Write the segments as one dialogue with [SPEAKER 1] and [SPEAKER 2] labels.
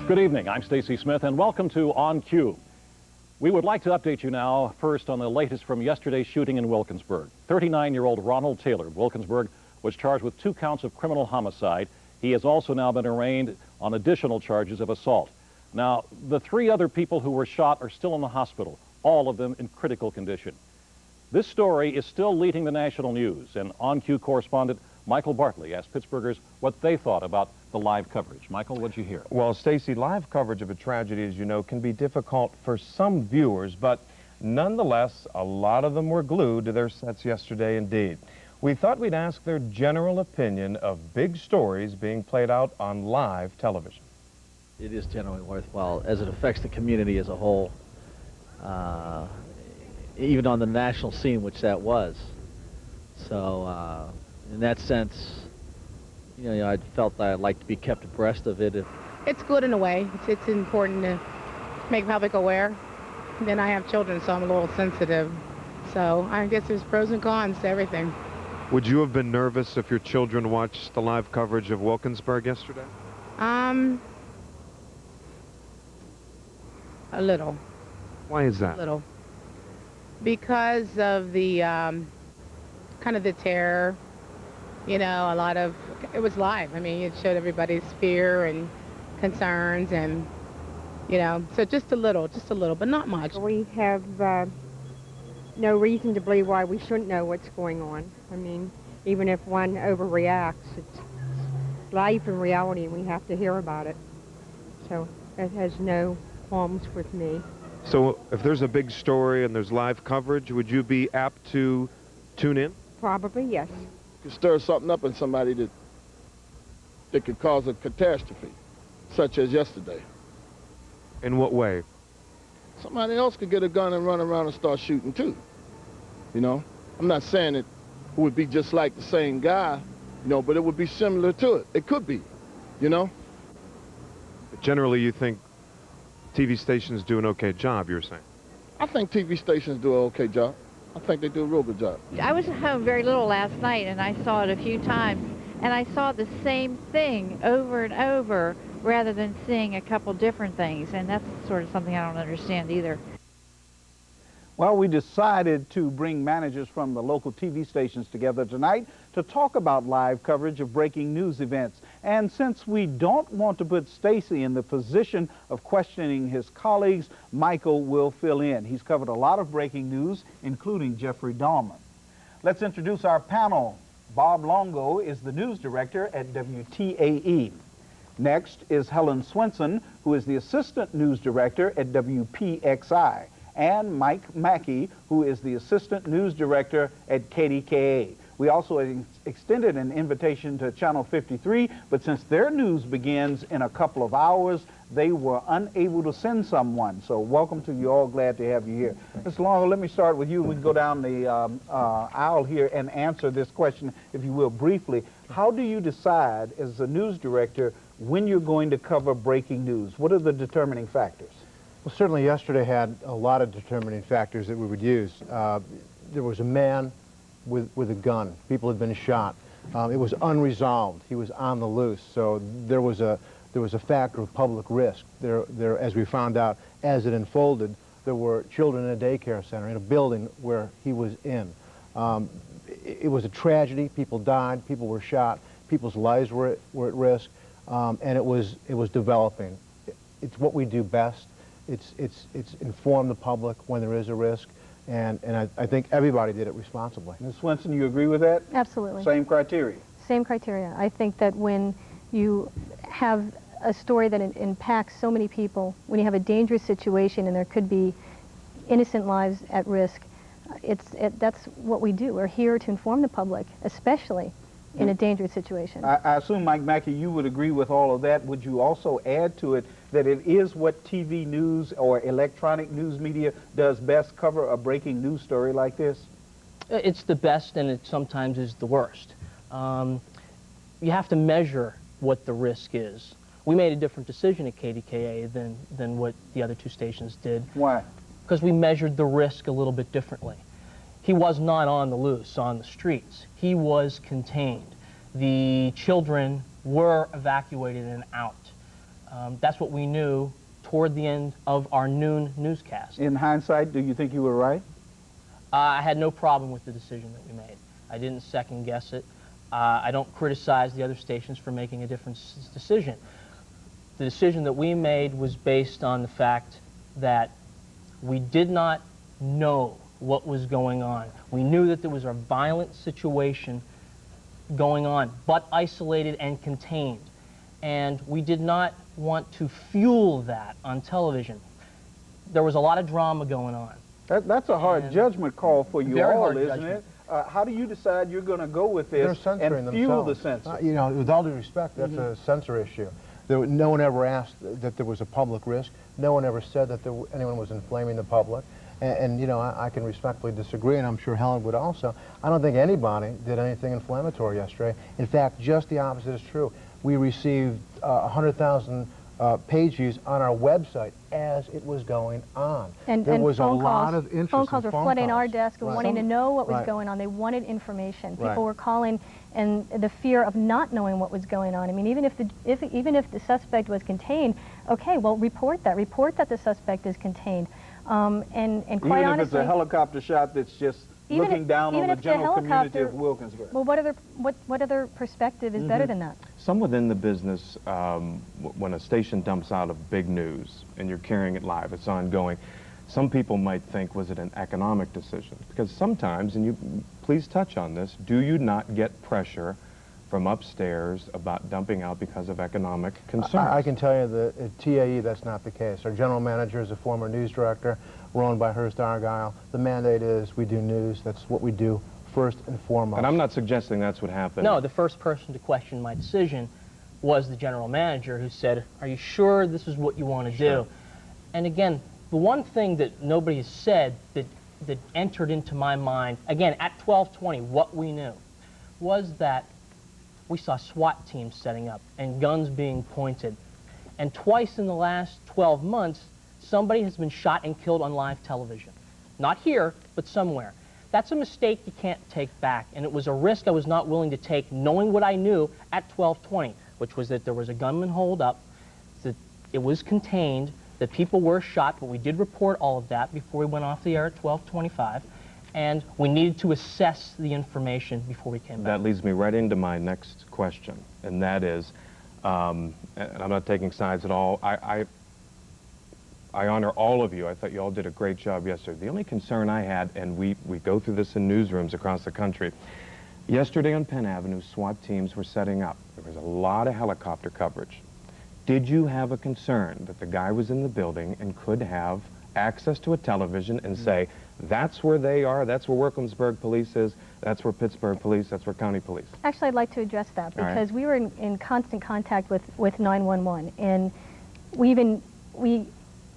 [SPEAKER 1] Good evening, I'm Stacy Smith and welcome to On Cue. We would like to update you now first on the latest from yesterday's shooting in Wilkinsburg. 39-year-old Ronald Taylor of Wilkinsburg was charged with 2 counts of criminal homicide. He has also now been arraigned on additional charges of assault. Now, the 3 other people who were shot are still in the hospital, all of them in critical condition. This story is still leading the national news, and On Cue correspondent Michael Bartley asked Pittsburghers what they thought about the live coverage. Michael, what'd you hear?
[SPEAKER 2] Well, Stacy, live coverage of a tragedy, as you know, can be difficult for some viewers, but nonetheless, a lot of them were glued to their sets yesterday indeed. We thought we'd ask their general opinion of big stories being played out on live television.
[SPEAKER 3] It is generally worthwhile as it affects the community as a whole, even on the national scene, which that was. So, in that sense, you know, I felt that I'd like to be kept abreast of it.
[SPEAKER 4] It's good in a way. It's important to make public aware. And then I have children, so I'm a little sensitive. So I guess there's pros and cons to everything.
[SPEAKER 5] Would you have been nervous if your children watched the live coverage of Wilkinsburg yesterday?
[SPEAKER 4] A little.
[SPEAKER 5] Why is that?
[SPEAKER 4] A little. Because of the kind of the terror. You know, it was live. I mean, it showed everybody's fear and concerns and, you know, so just a little, but not much.
[SPEAKER 6] We have no reason to believe why we shouldn't know what's going on. I mean, even if one overreacts, it's life and reality, and we have to hear about it. So it has no qualms with me.
[SPEAKER 5] So if there's a big story and there's live coverage, would you be apt to tune in?
[SPEAKER 6] Probably, yes.
[SPEAKER 7] Could stir something up in somebody that could cause a catastrophe, such as yesterday.
[SPEAKER 5] In what way?
[SPEAKER 7] Somebody else could get a gun and run around and start shooting too. You know, I'm not saying it would be just like the same guy, you know, but it would be similar to it. It could be, you know.
[SPEAKER 5] But generally, you think TV stations do an okay job, you're saying?
[SPEAKER 7] I think TV stations do an okay job. I think they do a real good job.
[SPEAKER 8] I was home very little last night, and I saw it a few times, and I saw the same thing over and over rather than seeing a couple different things, and that's sort of something I don't understand either.
[SPEAKER 9] Well, we decided to bring managers from the local TV stations together tonight to talk about live coverage of breaking news events. And since we don't want to put Stacy in the position of questioning his colleagues, Michael will fill in. He's covered a lot of breaking news, including Jeffrey Dahmer. Let's introduce our panel. Bob Longo is the news director at WTAE. Next is Helen Swenson, who is the assistant news director at WPXI. And Mike Mackey, who is the assistant news director at KDKA. We also extended an invitation to Channel 53, but since their news begins in a couple of hours, they were unable to send someone. So welcome to you all, glad to have you here. Mr. Longo, let me start with you. We can go down the aisle here and answer this question, if you will, briefly. How do you decide, as a news director, when you're going to cover breaking news? What are the determining factors?
[SPEAKER 10] Well, certainly yesterday had a lot of determining factors that we would use. There was a man with a gun. People had been shot. It was unresolved. He was on the loose. So there was a factor of public risk. There, as we found out, as it unfolded, there were children in a daycare center in a building where he was in. It was a tragedy. People died. People were shot. People's lives were at risk, and it was developing. It's what we do best. It's inform the public when there is a risk, and I think everybody did it responsibly.
[SPEAKER 9] Ms. Swenson, you agree with that?
[SPEAKER 11] Absolutely.
[SPEAKER 9] Same criteria?
[SPEAKER 11] Same criteria. I think that when you have a story that impacts so many people, when you have a dangerous situation and there could be innocent lives at risk, that's what we do. We're here to inform the public, especially in a dangerous situation.
[SPEAKER 9] I assume, Mike Mackey, you would agree with all of that. Would you also add to it that it is what TV news or electronic news media does best, cover a breaking news story like this?
[SPEAKER 12] It's the best, and it sometimes is the worst. You have to measure what the risk is. We made a different decision at KDKA than what the other 2 stations did.
[SPEAKER 9] Why?
[SPEAKER 12] Because we measured the risk a little bit differently. He was not on the loose, on the streets. He was contained. The children were evacuated and out. That's what we knew toward the end of our noon newscast.
[SPEAKER 9] In hindsight, do you think you were right?
[SPEAKER 12] I had no problem with the decision that we made. I didn't second guess it. I don't criticize the other stations for making a different decision. The decision that we made was based on the fact that we did not know what was going on. We knew that there was a violent situation going on, but isolated and contained. And we did not want to fuel that on television. There was a lot of drama going on.
[SPEAKER 9] That's a hard judgment call for you
[SPEAKER 12] Very
[SPEAKER 9] all,
[SPEAKER 12] hard
[SPEAKER 9] isn't
[SPEAKER 12] judgment.
[SPEAKER 9] it? How do you decide you're going to go with this
[SPEAKER 10] They're censoring
[SPEAKER 9] and fuel the
[SPEAKER 10] themselves.
[SPEAKER 9] censor?
[SPEAKER 10] You know, with all due respect, that's a censor issue. No one ever asked that there was a public risk. No one ever said that anyone was inflaming the public. And you know, I can respectfully disagree, and I'm sure Helen would also. I don't think anybody did anything inflammatory yesterday. In fact, just the opposite is true. We received 100,000 page views on our website as it was going on.
[SPEAKER 11] And
[SPEAKER 10] there was a
[SPEAKER 11] phone
[SPEAKER 10] lot
[SPEAKER 11] calls,
[SPEAKER 10] of interest
[SPEAKER 11] phone calls
[SPEAKER 10] in
[SPEAKER 11] were flooding our desk and
[SPEAKER 10] Right.
[SPEAKER 11] wanting to know what was
[SPEAKER 10] Right.
[SPEAKER 11] going on. They wanted information. People
[SPEAKER 10] Right.
[SPEAKER 11] were calling, and the fear of not knowing what was going on. I mean, even if the suspect was contained, okay, well, report that. Report that the suspect is contained. And quite
[SPEAKER 9] Even
[SPEAKER 11] honestly,
[SPEAKER 9] if it's a helicopter shot that's just looking down on the general community of Wilkinsburg.
[SPEAKER 11] Well, what other perspective is better than that?
[SPEAKER 2] Some within the business, when a station dumps out of big news and you're carrying it live, it's ongoing, some people might think, was it an economic decision? Because sometimes, and you please touch on this, do you not get pressure from upstairs about dumping out because of economic concerns?
[SPEAKER 10] I can tell you that at TAE, that's not the case. Our general manager is a former news director. We're owned by Hearst Argyle. The mandate is we do news. That's what we do first and foremost.
[SPEAKER 2] And I'm not suggesting that's what happened.
[SPEAKER 12] No, the first person to question my decision was the general manager, who said, "Are you sure this is what you want to do?" And again, the one thing that nobody has said that entered into my mind, again, at 12:20, what we knew, was that we saw SWAT teams setting up and guns being pointed. And twice in the last 12 months, somebody has been shot and killed on live television. Not here, but somewhere. That's a mistake you can't take back, and it was a risk I was not willing to take, knowing what I knew at 12:20, which was that there was a gunman holed up, that it was contained, that people were shot, but we did report all of that before we went off the air at 12:25, and we needed to assess the information before we came back.
[SPEAKER 2] That leads me right into my next question, and that is, and I'm not taking sides at all, I honor all of you. I thought you all did a great job yesterday. The only concern I had, and we go through this in newsrooms across the country, yesterday on Penn Avenue, SWAT teams were setting up. There was a lot of helicopter coverage. Did you have a concern that the guy was in the building and could have access to a television and say, that's where they are, that's where Wilkinsburg police is, that's where Pittsburgh police, that's where county police?
[SPEAKER 11] Actually, I'd like to address that,
[SPEAKER 2] All right.
[SPEAKER 11] because we were in constant contact with 911, and we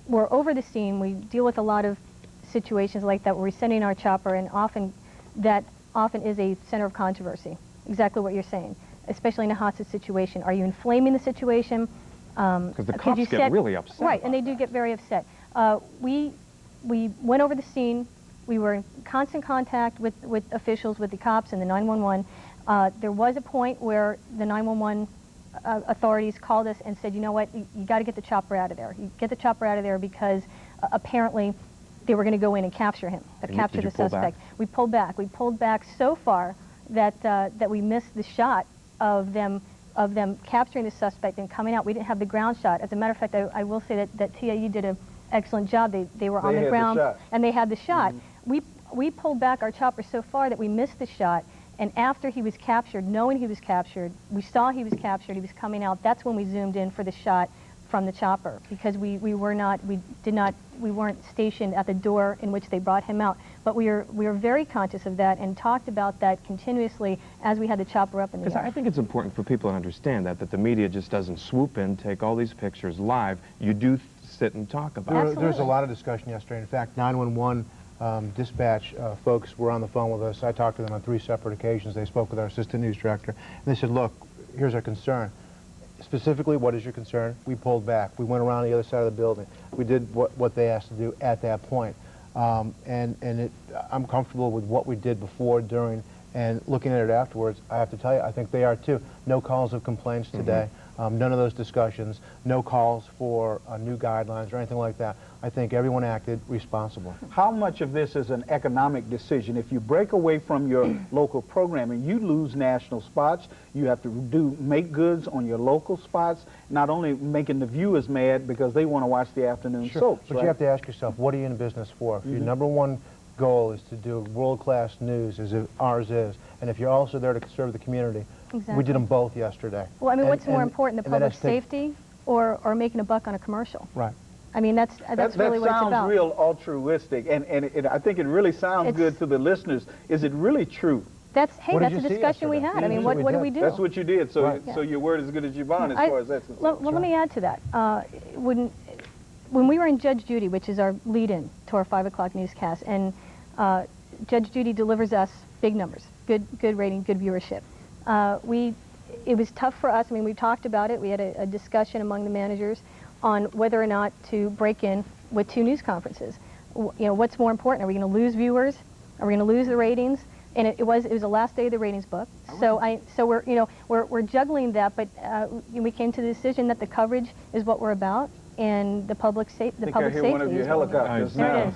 [SPEAKER 11] were over the scene. We deal with a lot of situations like that where we're sending our chopper, and that often is a center of controversy. Exactly what you're saying, especially in a hostage situation. Are you inflaming the situation?
[SPEAKER 2] Because the cops get really upset.
[SPEAKER 11] Right, and they do get very upset. We went over the scene. We were in constant contact with officials, with the cops and the 911. There was a point where the 911 authorities called us and said, you know what, you got to get the chopper out of there. You get the chopper out of there because apparently they were going to go in and capture him, capture the suspect. We pulled back. We pulled back so far that we missed the shot of them capturing the suspect and coming out. We didn't have the ground shot. As a matter of fact, I will say that TAE did an excellent job. They were on the ground and they had the shot. We pulled back our chopper so far that we missed the shot. And after he was captured, knowing he was captured, we saw he was captured, he was coming out, that's when we zoomed in for the shot from the chopper, because we weren't stationed at the door in which they brought him out. But we were very conscious of that and talked about that continuously as we had the chopper up in the air.
[SPEAKER 2] Because I think it's important for people to understand that the media just doesn't swoop in, take all these pictures live. You do sit and talk about it.
[SPEAKER 10] There's a lot of discussion yesterday. In fact, 911 dispatch folks were on the phone with us. I talked to them on 3 separate occasions. They spoke with our assistant news director, and they said, look, here's our concern. Specifically, what is your concern? We pulled back. We went around the other side of the building. We did what they asked to do at that point. I'm comfortable with what we did before, during, And looking at it afterwards, I have to tell you, I think they are too. No calls of complaints today. None of those discussions. No calls for new guidelines or anything like that. I think everyone acted responsible.
[SPEAKER 9] How much of this is an economic decision? If you break away from your local programming, you lose national spots. You have to make goods on your local spots, not only making the viewers mad because they want to watch the afternoon soaps.
[SPEAKER 10] But you have to ask yourself, what are you in business for? If your number one goal is to do world-class news, as ours is, and if you're also there to serve the community, we did them both yesterday.
[SPEAKER 11] Well, I mean, what's more important, the public safety or making a buck on a commercial?
[SPEAKER 10] Right.
[SPEAKER 11] I mean, that's really what it's about.
[SPEAKER 9] That sounds real altruistic, and I think it really sounds good to the listeners. Is it really true?
[SPEAKER 11] That's that's a discussion we had. I mean, what do we do?
[SPEAKER 9] That's what you did. So so your word is as good as your bond as far as that's concerned.
[SPEAKER 11] Well, let me add to that. When we were in Judge Judy, which is our lead-in to our 5 o'clock newscast, and Judge Judy delivers us big numbers, good rating, good viewership. It was tough for us. I mean, we talked about it. We had a discussion among the managers on whether or not to break in with 2 news conferences. You know, what's more important? Are we going to lose viewers? Are we going to lose the ratings? And it was the last day of the ratings book. So we're juggling that, but we came to the decision that the coverage is what we're about, and the public safety.
[SPEAKER 9] I hear one of your helicopters now.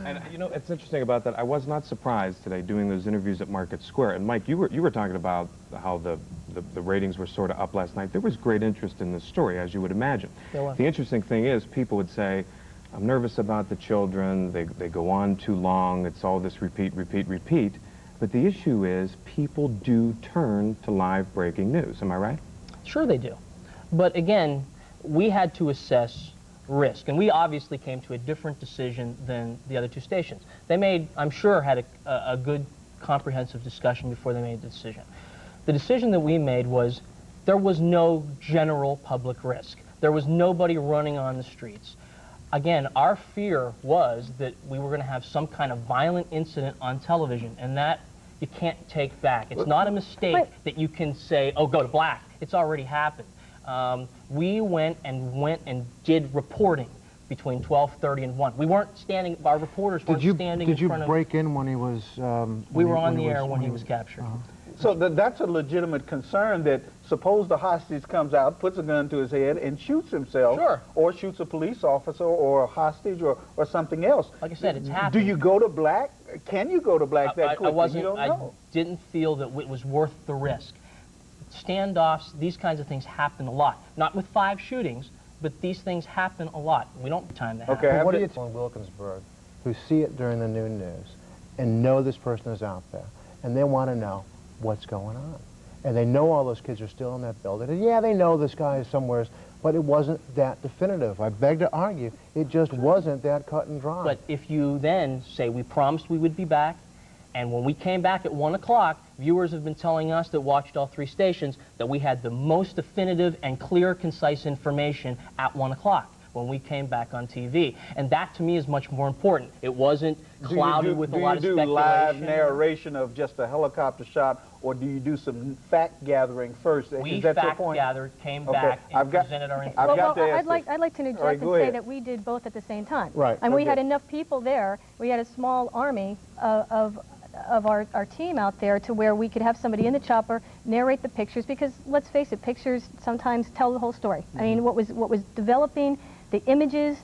[SPEAKER 2] And you know, it's interesting about that. I was not surprised today doing those interviews at Market Square. And Mike, you were talking about how the ratings were sort of up last night. There was great interest in this story, as you would imagine. The interesting thing is, people would say, I'm nervous about the children, they go on too long, it's all this repeat. But the issue is, people do turn to live breaking news, am I right?
[SPEAKER 12] Sure they do. But again, we had to assess risk, and we obviously came to a different decision than the other 2 stations. They made, I'm sure, had a good comprehensive discussion before they made the decision. The decision that we made was there was no general public risk. There was nobody running on the streets. Again, our fear was that we were going to have some kind of violent incident on television, and that you can't take back. It's not a mistake that you can say, oh, go to black. It's already happened. We went and did reporting between 12:30 and 1. We weren't standing, our reporters weren't standing in front of...
[SPEAKER 10] Did you break in when he was...
[SPEAKER 12] we were on the air when he was captured.
[SPEAKER 9] So that's a legitimate concern that suppose the hostage comes out, puts a gun to his head, and shoots himself, or shoots a police officer or a hostage or something else.
[SPEAKER 12] Like I said, it's happening.
[SPEAKER 9] Do you go to black? Can you go to black that quickly?
[SPEAKER 12] I didn't feel that it was worth the risk. Standoffs, these kinds of things happen a lot. Not with 5 shootings, but these things happen a lot. We don't have time to happen.
[SPEAKER 10] Okay, what do you tell in Wilkinsburg who see it during the noon news and know this person is out there, and they want to know what's going on? And they know all those kids are still in that building. And yeah, they know this guy is somewhere, but it wasn't that definitive. I beg to argue, it just wasn't that cut and dry.
[SPEAKER 12] But if you then say, we promised we would be back, and when we came back at 1 o'clock, viewers have been telling us that watched all 3 stations that we had the most definitive and clear, concise information at 1 o'clock when we came back on TV. And that, to me, is much more important. It wasn't clouded with a lot of speculation.
[SPEAKER 9] Do you do live narration of just a helicopter shot, or do you do some fact gathering first?
[SPEAKER 12] We fact gathered, came back, and presented our information.
[SPEAKER 11] I'd like to interject and say that we did both at the same time.
[SPEAKER 10] Right.
[SPEAKER 11] And we had enough people there. We had a small army of our team out there to where we could have somebody in the chopper narrate the pictures, because let's face it, pictures sometimes tell the whole story. I mean, what was developing, the images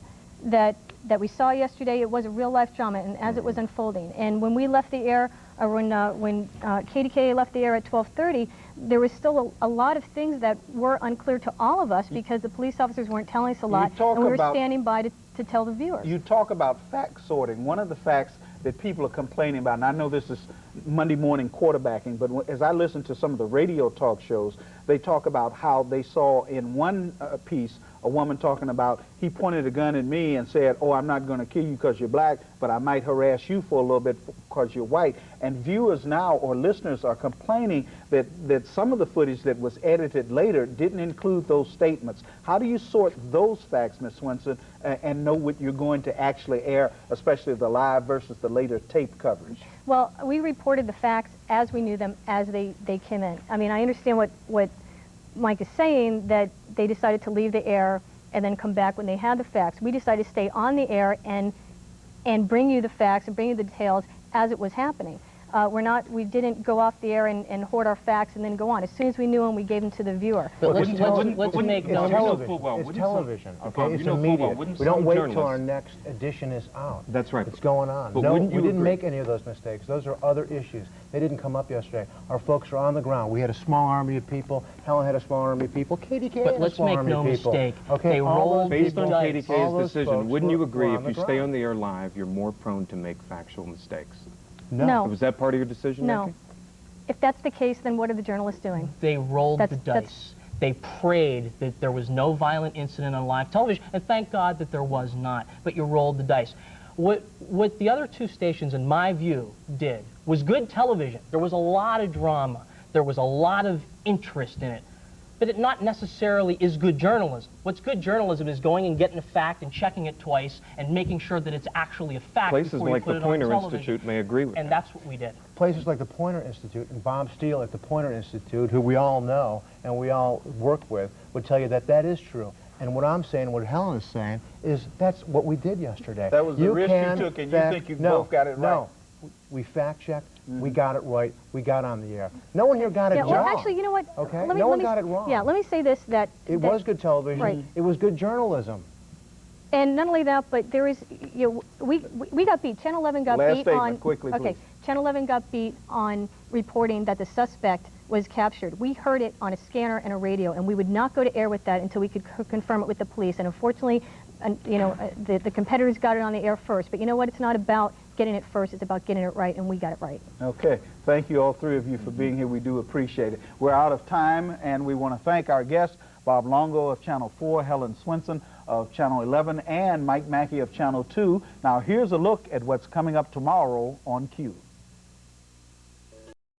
[SPEAKER 11] that we saw yesterday, it was a real life drama, and as it was unfolding. And when we left the air, or when KDKA left the air at 12:30, there was still a lot of things that were unclear to all of us because the police officers weren't telling us a lot, and we were standing by to tell the viewers.
[SPEAKER 9] You talk about fact sorting. One of the facts that people are complaining about, and I know this is Monday morning quarterbacking, but as I listen to some of the radio talk shows, they talk about how they saw in one piece a woman talking about, he pointed a gun at me and said, oh, I'm not going to kill you because you're black, but I might harass you for a little bit because you're white. And viewers now, or listeners, are complaining that some of the footage that was edited later didn't include those statements. How do you sort those facts, Ms. Swenson, and know what you're going to actually air, especially the live versus the later tape coverage?
[SPEAKER 11] Well, we reported the facts as we knew them, as they came in. I mean, I understand what Mike is saying, that they decided to leave the air and then come back when they had the facts. We decided to stay on the air and bring you the facts and bring you the details as it was happening. We didn't go off the air and hoard our facts and then go on. As soon as we knew them, we gave them to the viewer.
[SPEAKER 12] But let's make
[SPEAKER 10] it's television, okay? It's immediate. We don't wait till our next edition is out.
[SPEAKER 2] That's right.
[SPEAKER 10] It's going on.
[SPEAKER 2] But
[SPEAKER 10] No,
[SPEAKER 2] wouldn't
[SPEAKER 10] we
[SPEAKER 2] you
[SPEAKER 10] didn't
[SPEAKER 2] agree?
[SPEAKER 10] make any of those mistakes. Those are other issues. They didn't come up yesterday. Our folks are on the ground. We had a small army of people. Helen had a small army of people. KDK
[SPEAKER 12] But
[SPEAKER 10] had
[SPEAKER 12] let's
[SPEAKER 10] a small
[SPEAKER 12] make
[SPEAKER 10] army
[SPEAKER 12] no
[SPEAKER 10] of people.
[SPEAKER 12] mistake.
[SPEAKER 10] Okay,
[SPEAKER 12] They rolled
[SPEAKER 2] Based on
[SPEAKER 10] all
[SPEAKER 2] KDK's
[SPEAKER 10] those
[SPEAKER 2] decision,
[SPEAKER 10] folks
[SPEAKER 2] wouldn't you
[SPEAKER 10] were
[SPEAKER 2] agree
[SPEAKER 10] on
[SPEAKER 2] if
[SPEAKER 10] the
[SPEAKER 2] you stay
[SPEAKER 10] ground.
[SPEAKER 2] on the air live, you're more prone to make factual mistakes?
[SPEAKER 11] No.
[SPEAKER 2] Was that part of your decision
[SPEAKER 11] No.
[SPEAKER 2] making?
[SPEAKER 11] If that's the case, then what are the journalists doing?
[SPEAKER 12] They rolled the
[SPEAKER 11] That's-
[SPEAKER 12] dice. They prayed that there was no violent incident on live television, and thank God that there was not, but you rolled the dice. What the other two stations, in my view, did was good television. There was a lot of drama. There was a lot of interest in it. But it not necessarily is good journalism. What's good journalism is going and getting a fact and checking it twice and making sure that it's actually a fact
[SPEAKER 2] Places
[SPEAKER 12] before you
[SPEAKER 2] like
[SPEAKER 12] put
[SPEAKER 2] the
[SPEAKER 12] it on
[SPEAKER 2] Poynter
[SPEAKER 12] television.
[SPEAKER 2] Institute may agree with
[SPEAKER 12] And
[SPEAKER 2] that.
[SPEAKER 12] that's what we did.
[SPEAKER 10] Places like the Poynter Institute and Bob Steele at the Poynter Institute, who we all know and we all work with, would tell you that that is true. And what I'm saying, what Helen is saying, is that's what we did yesterday.
[SPEAKER 9] That was the risk you
[SPEAKER 10] can
[SPEAKER 9] took, and you
[SPEAKER 10] fact-
[SPEAKER 9] think you
[SPEAKER 10] no,
[SPEAKER 9] both got it right.
[SPEAKER 10] No, we fact-checked, we got it right, we got on the air. No one here got it
[SPEAKER 11] Yeah,
[SPEAKER 10] wrong.
[SPEAKER 11] well, actually, you know what?
[SPEAKER 10] Okay?
[SPEAKER 11] Let me-
[SPEAKER 10] No
[SPEAKER 11] let
[SPEAKER 10] one
[SPEAKER 11] me-
[SPEAKER 10] got it wrong.
[SPEAKER 11] Yeah, let me say this, that...
[SPEAKER 10] It
[SPEAKER 11] that-
[SPEAKER 10] was good television.
[SPEAKER 11] Right.
[SPEAKER 10] It was good journalism.
[SPEAKER 11] And not only that, but there is, we got beat. Channel 11 got
[SPEAKER 9] Last
[SPEAKER 11] beat
[SPEAKER 9] statement,
[SPEAKER 11] on...
[SPEAKER 9] quickly,
[SPEAKER 11] okay,
[SPEAKER 9] please.
[SPEAKER 11] Channel 11 got beat on reporting that the suspect was captured. We heard it on a scanner and a radio, and we would not go to air with that until we could confirm it with the police. And unfortunately, the competitors got it on the air first. But you know what? It's not about getting it first. It's about getting it right, and we got it right.
[SPEAKER 9] Okay. Thank you, all three of you, for being here. We do appreciate it. We're out of time, and we want to thank our guests, Bob Longo of Channel 4, Helen Swenson of Channel 11, and Mike Mackey of Channel 2. Now, here's a look at what's coming up tomorrow on Q.